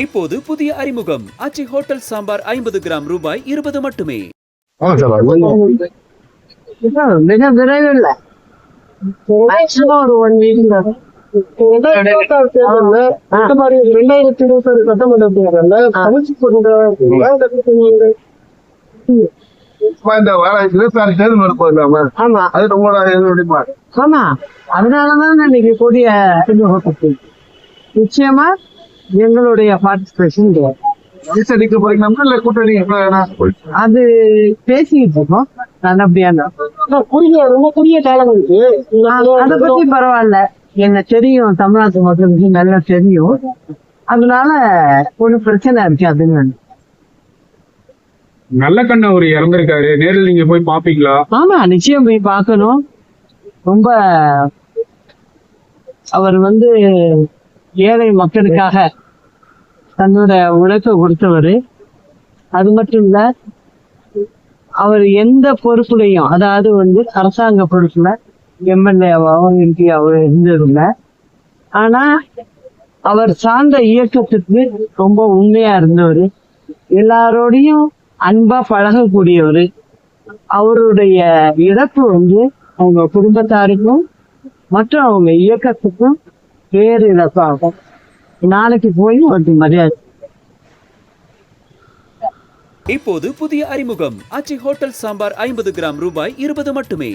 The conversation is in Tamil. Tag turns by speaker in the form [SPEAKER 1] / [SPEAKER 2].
[SPEAKER 1] இப்போது புதிய அறிமுகம் ஆச்சி ஹோட்டல் சாம்பார் 50 கிராம் ரூபாய் 20 மட்டுமே.
[SPEAKER 2] மிக விரைவில் ஒரு 1 வீக் 2026 சட்டமன்ற அதனாலதான் இன்னைக்கு கூடிய நிச்சயமா எங்களுடைய பார்ட்டிசிபேஷன் அது பேசிக்கிட்டு இருக்கோம். நல்லபடியான ரொம்ப குறுகிய காலம் இருக்கு. அதை பத்தி பரவாயில்ல, என்ன தெரியும், தமிழ்நாட்டு மக்களுக்கு நல்லா தெரியும். அதனால ஒன்னும் பிரச்சனை இருக்காதுன்னு.
[SPEAKER 3] நல்ல கண்ண ஒரு இறந்திருக்காரு, நேரில் நீங்க போய் பாப்பீங்களா?
[SPEAKER 2] ஆமா, நிச்சயம் போய் பார்க்கணும். ரொம்ப அவர் ஏழை மக்களுக்காக தன்னோட உழைப்பை கொடுத்தவர். அது மட்டும் இல்ல, அவர் எந்த பொறுப்புலையும், அதாவது அரசாங்க பொறுப்புல எம்எல்ஏவாகவும் எம்பியாவும் இருந்ததில்லை. ஆனா அவர் சார்ந்த இயக்கத்துக்கு ரொம்ப உண்மையா இருந்தவர். எல்லாரோடையும் அன்பா பழகக்கூடியவர். அவருடைய இழப்பு அவங்க குடும்பத்தாருக்கும் மற்றும் அவங்க இயக்கத்துக்கும் பேரு இழப்பாகும். நாளைக்கு போய் ஒரு மரியாதை.
[SPEAKER 1] இப்போது புதிய அறிமுகம் ஆச்சி ஹோட்டல் சாம்பார் 50 கிராம் ரூபாய் 20 மட்டுமே.